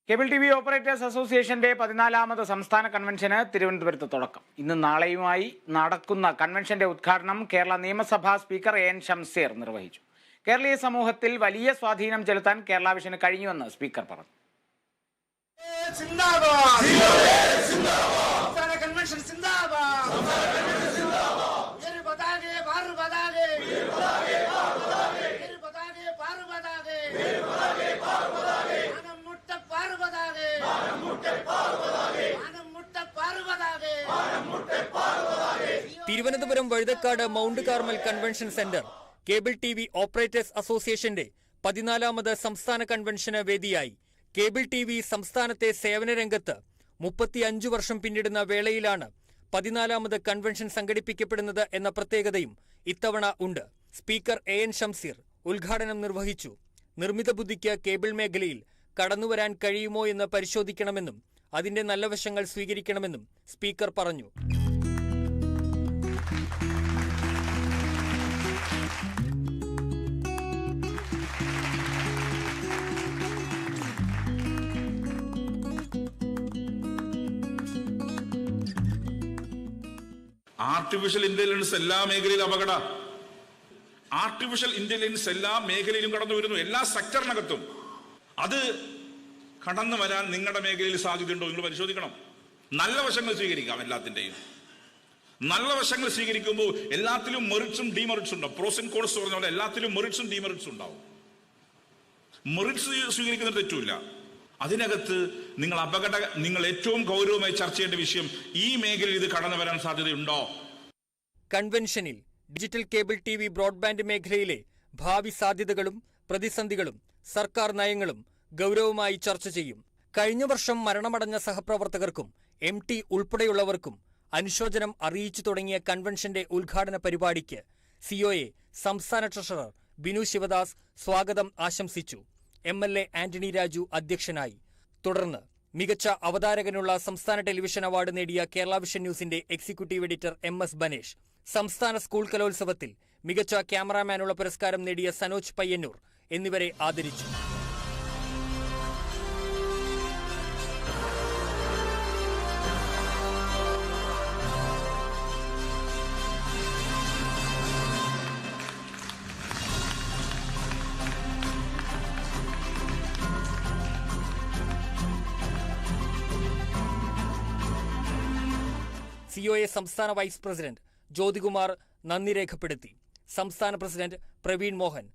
Cable T V operators അസോസിയേഷന്റെ 14ാമത് സംസ്ഥാന കൺവെൻഷന് തിരുവനന്തപുരത്ത് തുടക്കം. ഇന്ന് നാളെയുമായി നടക്കുന്ന കൺവെൻഷന്റെ ഉദ്ഘാടനം കേരള നിയമസഭാ സ്പീക്കർ എൻ ഷംസീർ നിർവഹിച്ചു. കേരളീയ സമൂഹത്തിൽ വലിയ സ്വാധീനം ചെലുത്താൻ കേരള വിഷന് കഴിഞ്ഞുവെന്ന് സ്പീക്കർ പറഞ്ഞു. Thiruvananthapuram Vazhuthacaud Mount Carmel convention centre cable T V operators അസോസിയേഷന്റെ 14ാമത് സംസ്ഥാന കൺവെൻഷന് വേദിയായി. കേബിൾ ടി വി സംസ്ഥാനത്തെ സേവന രംഗത്ത് 35 വർഷം പിന്നിടുന്ന വേളയിലാണ് 14ാമത് കൺവെൻഷൻ സംഘടിപ്പിക്കപ്പെടുന്നത് എന്ന പ്രത്യേകതയും ഇത്തവണ ഉണ്ട്. സ്പീക്കർ എൻ ഷംസീർ ഉദ്ഘാടനം നിർവഹിച്ചു. നിർമ്മിത ബുദ്ധിക്ക് കേബിൾ മേഖലയിൽ കടന്നുവരാൻ കഴിയുമോ എന്ന് പരിശോധിക്കണമെന്നും അതിന്റെ നല്ല വശങ്ങൾ സ്വീകരിക്കണമെന്നും സ്പീക്കർ പറഞ്ഞു. ആർട്ടിഫിഷ്യൽ ഇന്റലിജൻസ് എല്ലാ മേഖലയിലും അപകട. ആർട്ടിഫിഷ്യൽ ഇന്റലിജൻസ് എല്ലാ മേഖലയിലും കടന്നു വരുന്നു, എല്ലാ സെക്ടറിനകത്തും. അത് കടന്നു വരാൻ നിങ്ങളുടെ മേഖലയിൽ സാധ്യതയുണ്ടോ നിങ്ങൾ പരിശോധിക്കണം. നല്ല വശങ്ങൾ സ്വീകരിക്കാം. എല്ലാത്തിന്റെയും നല്ല വശങ്ങൾ സ്വീകരിക്കുമ്പോൾ എല്ലാത്തിലും മെറിറ്റ്സും ഡിമെറിറ്റ്സും ഉണ്ടാവും. പ്രോസ് ആൻഡ് കോൺസ് പറഞ്ഞ പോലെ എല്ലാത്തിലും മെറിറ്റ്സും ഡിമെറിറ്റ്സും ഉണ്ടാവും. മെറിറ്റ്സ് സ്വീകരിക്കുന്ന തെറ്റുമില്ല. അതിനകത്ത് നിങ്ങൾ ഏറ്റവും ഗൗരവമായി ചർച്ച ചെയ്യേണ്ട വിഷയം, ഈ മേഖലയിൽ ഇത് കടന്നു വരാൻ സാധ്യതയുണ്ടോ? കൺവെൻഷനിൽ digital cable T V broadband മേഖലയിലെ ഭാവി സാധ്യതകളും പ്രതിസന്ധികളും സർക്കാർ നയങ്ങളും ഗൗരവമായി ചർച്ച ചെയ്യും. കഴിഞ്ഞ വർഷം മരണമടഞ്ഞ സഹപ്രവർത്തകർക്കും MT ഉൾപ്പെടെയുള്ളവർക്കും അനുശോചനം അറിയിച്ചു തുടങ്ങിയ കൺവെൻഷന്റെ ഉദ്ഘാടന പരിപാടിക്ക് COA സംസ്ഥാന ട്രഷറർ ബിനു ശിവദാസ് സ്വാഗതം ആശംസിച്ചു. MLA ആന്റണി രാജു അധ്യക്ഷനായി. തുടർന്ന് മികച്ച അവതാരകനുള്ള സംസ്ഥാന ടെലിവിഷൻ അവാർഡ് നേടിയ കേരള വിഷൻ ന്യൂസിന്റെ എക്സിക്യൂട്ടീവ് എഡിറ്റർ MS ബനേഷ്, സംസ്ഥാന സ്കൂൾ കലോത്സവത്തിൽ മികച്ച ക്യാമറാമാനുള്ള പുരസ്കാരം നേടിയ സനോജ് പയ്യന്നൂർ എന്നിവരെ ആദരിച്ചു. COA സംസ്ഥാന വൈസ് പ്രസിഡന്റ് ജ്യോതികുമാർ നന്ദി രേഖപ്പെടുത്തി. സംസ്ഥാന പ്രസിഡന്റ് പ്രവീൺ മോഹൻ,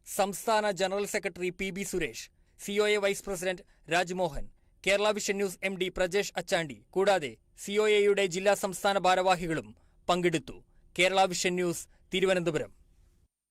സംസ്ഥാന general secretary PB Suresh, COA vice president Rajmohan, Kerala Vision News MD Prajesh Achandi കൂടാതെ COAയുടെ ജില്ലാ സംസ്ഥാന ഭാരവാഹികളും പങ്കെടുത്തു. Kerala Vision News, Thiruvananthapuram.